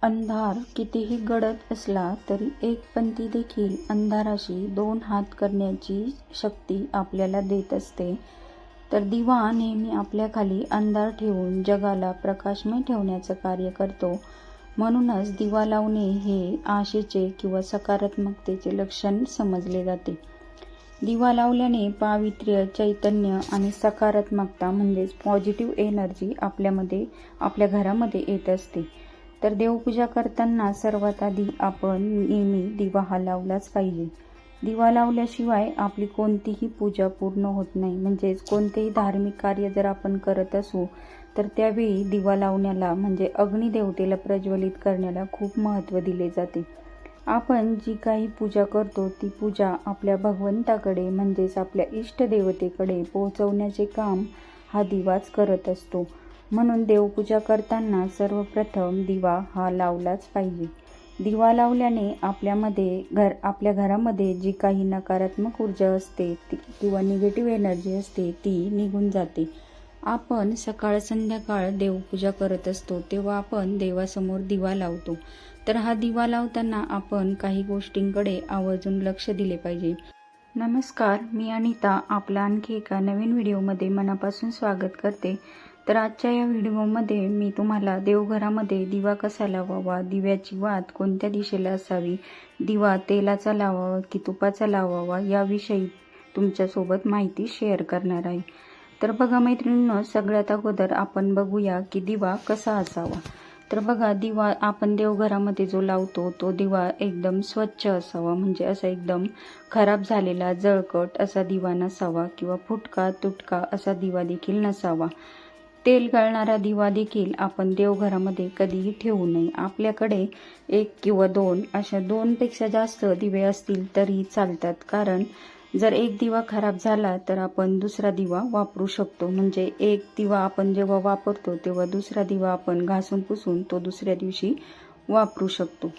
अंधार कितीही गडद असला तरी एक पंथी देखील अंधाराशी दोन हात करण्याची शक्ती आपल्याला देत असते. तर दिवा नेहमी आपल्याखाली अंधार ठेवून जगाला प्रकाशमय ठेवण्याचं कार्य करतो. म्हणूनच दिवा लावणे हे आशेचे किंवा सकारात्मकतेचे लक्षण समजले जाते. दिवा लावल्याने पावित्र्य, चैतन्य आणि सकारात्मकता म्हणजेच पॉझिटिव्ह एनर्जी आपल्या घरामध्ये येत असते. तर देवपूजा करताना सर्वात आधी आपण नेहमी दिवा हा लावलाच पाहिजे. दिवा लावल्याशिवाय आपली कोणतीही पूजा पूर्ण होत नाही. म्हणजेच कोणतेही धार्मिक कार्य जर आपण करत असू तर त्यावेळी दिवा लावण्याला म्हणजे अग्निदेवतेला प्रज्वलित करण्याला खूप महत्त्व दिले जाते. आपण जी काही पूजा करतो ती पूजा आपल्या भगवंताकडे म्हणजेच आपल्या इष्टदेवतेकडे पोहोचवण्याचे काम हा दिवाच करत असतो. म्हणून देवपूजा करताना सर्वप्रथम दिवा हा लावलाच पाहिजे. दिवा लावल्याने आपल्या घरामध्ये जी काही नकारात्मक ऊर्जा असते किंवा निगेटिव्ह एनर्जी असते ती निघून जाते. आपण सकाळ संध्याकाळ देवपूजा करत असतो तेव्हा आपण देवासमोर दिवा लावतो. तर हा दिवा लावताना आपण काही गोष्टींकडे आवर्जून लक्ष दिले पाहिजे. नमस्कार, मी अनिता आपल्या आणखी एका नवीन व्हिडिओमध्ये मनापासून स्वागत करते. तर आजच्या या व्हिडिओमध्ये मी तुम्हाला देवघरामध्ये दिवा कसा लावावा, दिव्याची वात कोणत्या दिशेला असावी, दिवा तेलाचा लावावा की तुपाचा लावावा याविषयी तुमच्यासोबत माहिती शेअर करणार आहे. तर बघा मैत्रिणींनो, सगळ्यात अगोदर आपण बघूया की दिवा कसा असावा. तर बघा, दिवा आपण देवघरामध्ये जो लावतो तो दिवा एकदम स्वच्छ असावा. म्हणजे असा एकदम खराब झालेला जळकट असा दिवा नसावा किंवा फुटका तुटका असा दिवा देखील नसावा. तेल गळणारा दिवा देखील आपण देवघरामध्ये कधीही ठेवू नये. आपल्याकडे 1 किंवा 2 अशा 2पेक्षा जास्त दिवे असतील तरी चालतात. कारण जर एक दिवा खराब झाला तर आपण दुसरा दिवा वापरू शकतो. म्हणजे एक दिवा आपण जेव्हा वापरतो तेव्हा दुसरा दिवा आपण घासून पुसून तो दुसऱ्या दिवशी वापरू शकतो.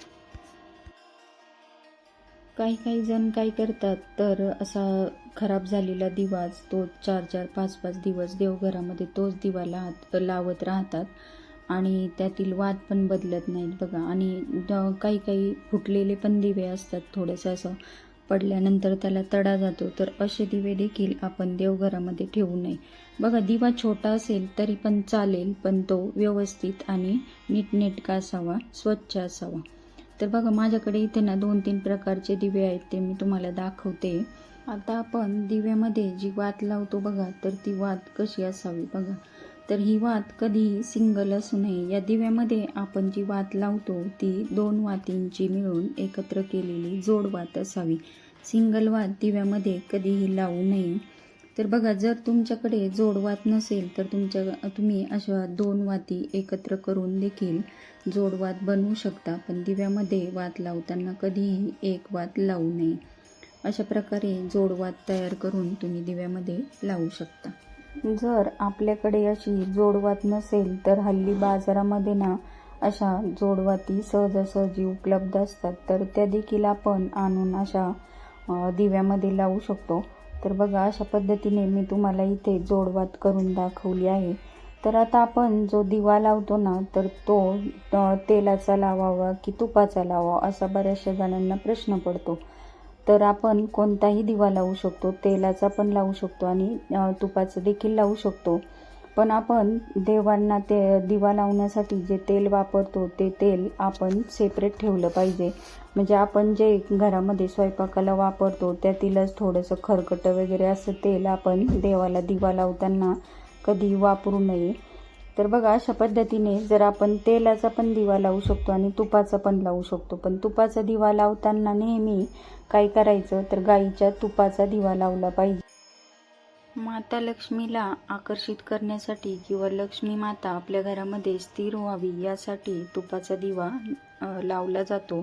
काही जण काय करतात तर असा खराब झालेला दिवाच तो 4-4, 5-5 दिवस देवघरामध्ये तोच दिवा लावत राहतात आणि त्यातील वात पण बदलत नाहीत बघा. आणि काही फुटलेले पण दिवे असतात, थोडंसं असं पडल्यानंतर त्याला तडा जातो. तर असे दिवे देखील आपण देवघरामध्ये ठेवू नये. बघा, दिवा छोटा असेल तरी पण चालेल, पण तो व्यवस्थित आणि नीटनेटका असावा, स्वच्छ असावा. तर बघा, माझ्याकडे इथे ना 2-3 प्रकारचे दिवे आहेत, ते मी तुम्हाला दाखवते. आता आपण दिव्यामध्ये जी वात लावतो बघा, तर ती वात कशी असावी बघा. तर ही वात कधीही सिंगल असू नये. या दिव्यामध्ये आपण जी वात लावतो ती 2 वातींची मिळून एकत्र केलेली जोड वात असावी. सिंगल वात दिव्यामध्ये कधीही लावू नये. तर बघा, जर तुमच्याकडे जोड वात नसेल तर तुम्ही अशा 2 वाती एकत्र करून देखील जोड वात बनवू शकता. पण दिव्यामध्ये वात लावताना कधीही एक वात लावू नये. अशा प्रकारे जोड वात तयार करून तुम्ही दिव्यामध्ये लावू शकता. जर आपल्याकडे अशी जोडवात नसेल तर हल्ली बाजारामध्ये ना अशा जोडवाती सहजासहजी उपलब्ध असतात. तर त्या देखील आपण आणून अशा दिव्यामध्ये लावू शकतो. तर बघा, अशा पद्धतीने मी तुम्हाला इथे जोडवात करून दाखवली आहे. तर आता आपण जो दिवा लावतो ना तर तो तेलाचा लावावा की तुपाचा लावावा असा बऱ्याचशा जणांना प्रश्न पडतो. तर आपण कोणताही दिवा लावू शकतो, तेलाचा पण लावू शकतो आणि तुपाचं देखील लावू शकतो. पण आपण देवांना ते दिवा लावण्यासाठी जे तेल वापरतो ते तेल आपण सेपरेट ठेवलं पाहिजे. म्हणजे आपण जे घरामध्ये स्वयंपाकाला वापरतो त्यातीलच थोडंसं खरकटं वगैरे असं तेल आपण देवाला दिवा लावताना कधी वापरू नये. तर बघा, अशा पद्धतीने जर आपण तेलाचा पण दिवा लावू शकतो आणि तुपाचा पण लावू शकतो. पण तुपाचा दिवा लावताना नेहमी काय करायचं तर गाईच्या तुपाचा दिवा लावला पाहिजे. माता लक्ष्मीला आकर्षित करण्यासाठी किंवा लक्ष्मी माता आपल्या घरामध्ये स्थिर व्हावी यासाठी तुपाचा दिवा लावला जातो.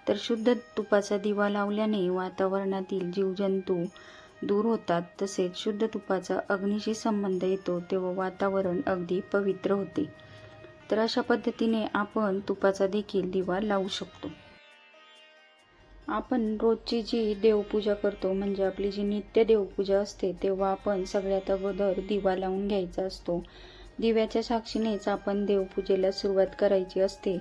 तर शुद्ध तुपाचा दिवा लावल्याने वातावरणातील जीवजंतू दूर होतात. तसेच शुद्ध तुपाचा अग्नीशी संबंध येतो तेव्हा वातावरण अगदी पवित्र होते. तर अशा पद्धतीने आपण तुपाचा देखील दिवा लावू शकतो. आपण रोजची जी देवपूजा करतो म्हणजे आपली जी नित्य देवपूजा असते तेव्हा आपण सगळ्यात अगोदर दिवा लावून घ्यायचा असतो. दिव्याच्या साक्षीनेच आपण देवपूजेला सुरुवात करायची असते.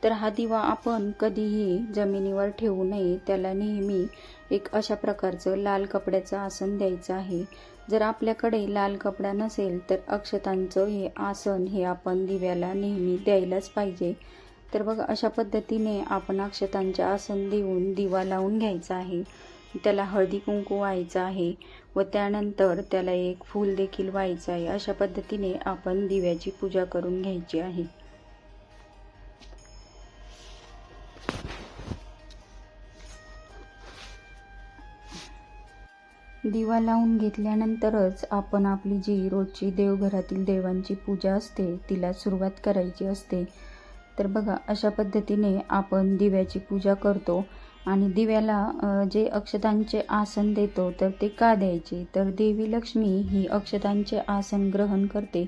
तर हा दिवा आपण कधीही जमिनीवर ठेवू नये, त्याला नेहमी एक अशा प्रकारचं लाल कपड्याचं आसन द्यायचं आहे. जर आपल्याकडे लाल कपडा नसेल तर अक्षतांचं हे आसन हे आपण दिव्याला नेहमी द्यायलाच पाहिजे. तर बघा, अशा पद्धतीने आपण अक्षतांचे आसन देऊन दिवा लावून घ्यायचा आहे. त्याला हळदी कुंकू व्हायचं आहे व त्यानंतर त्याला एक फूल देखील व्हायचं आहे. अशा पद्धतीने आपण दिव्याची पूजा करून घ्यायची आहे. दिवा लावून घेतल्यानंतरच आपण आपली जी रोजची देवघरातील देवांची पूजा असते तिला सुरुवात करायची असते. तर बघा, अशा पद्धतीने आपण दिव्याची पूजा करतो. आणि दिव्याला जे अक्षतांचे आसन देतो तर ते का द्यायचे, तर देवी लक्ष्मी ही अक्षतांचे आसन ग्रहण करते.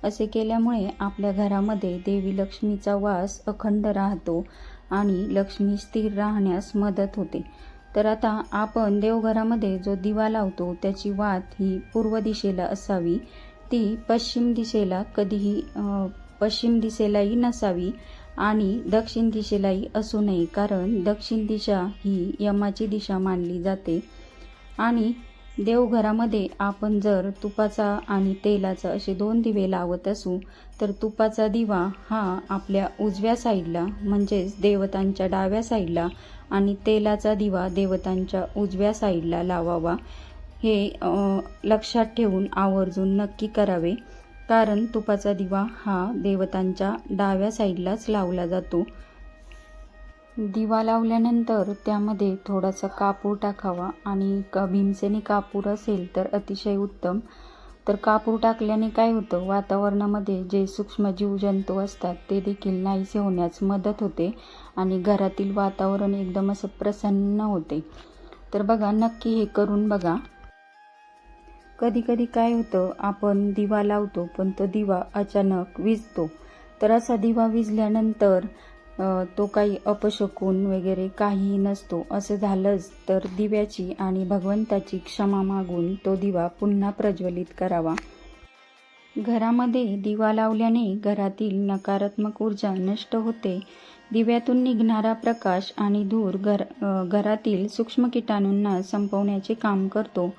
असे केल्यामुळे आपल्या घरामध्ये देवी लक्ष्मीचा वास अखंड राहतो आणि लक्ष्मी स्थिर राहण्यास मदत होते. तर आता आपण देवघरामध्ये जो दिवा लावतो त्याची वात ही पूर्व दिशेला असावी, ती पश्चिम दिशेलाही नसावी आणि दक्षिण दिशेलाही असू नये, कारण दक्षिण दिशा ही यमाची दिशा मानली जाते. आणि देवघरामध्ये आपण जर तुपाचा आणि तेलाचा असे 2 दिवे लावत असू तर तुपाचा दिवा हा आपल्या उजव्या साईडला म्हणजेच देवतांच्या डाव्या साईडला आणि तेलाचा दिवा देवतांच्या उजव्या साईडला लावावा. हे लक्षात ठेवून आवर्जून नक्की करावे, कारण तुपाचा दिवा हा देवतांच्या डाव्या साईडलाच लावला जातो. दिवा लावल्यानंतर त्यामध्ये थोडासा कापूर टाकावा आणि भीमसेनी कापूर असेल तर अतिशय उत्तम. तर कापूर टाकल्याने काय होतं, वातावरणामध्ये जे सूक्ष्म जीवजंतू असतात ते देखील नाहीसे होण्यास मदत होते आणि घरातील वातावरण एकदम असं प्रसन्न होते. तर बघा, नक्की हे करून बघा. कधी कधी काय होतं, आपण दिवा लावतो पण तो दिवा अचानक विझतो. तर असा दिवा विझल्यानंतर तो काही अपशकुन वगैरे काहीही नसतो. असं झालंच तर दिव्याची आणि भगवंताची क्षमा मागून तो दिवा पुन्हा प्रज्वलित करावा. घरामध्ये दिवा लावल्याने घरातील नकारात्मक ऊर्जा नष्ट होते. दिव्यातून निघणारा प्रकाश आणि धूर घरातील सूक्ष्म कीटाणूंना संपवण्याचे काम करतो.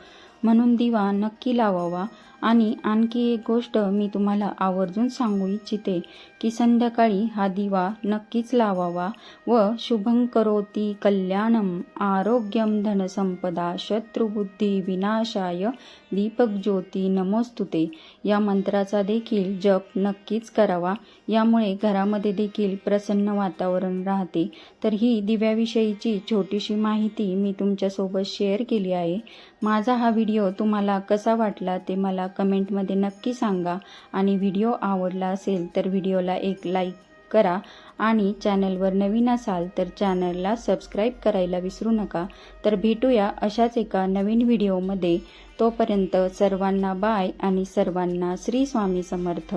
म्हणून दिवा नक्की लावावा. आणि आणखी एक गोष्ट मी तुम्हाला आवर्जून सांगू इच्छिते की संध्याकाळी हा दिवा नक्कीच लावावा व शुभं करोति कल्याणम आरोग्यम धनसंपदा शत्रुबुद्धी विनाशाय दीपक ज्योती नमोस्तुते या मंत्राचा देखील जप नक्कीच करावा. यामुळे घरामध्ये देखील प्रसन्न वातावरण राहते. तर ही दिव्याविषयीची छोटीशी माहिती मी तुमच्यासोबत शेअर केली आहे. माझा हा व्हिडिओ तुम्हाला कसा वाटला ते मला कमेंटमध्ये नक्की सांगा. आणि व्हिडिओ आवडला असेल तर व्हिडिओला एक लाईक करा आणि चॅनलवर नवीन असाल तर चॅनलला सबस्क्राईब करायला विसरू नका. तर भेटूया अशाच एका नवीन व्हिडिओमध्ये. तोपर्यंत सर्वांना बाय आणि सर्वांना श्री स्वामी समर्थ.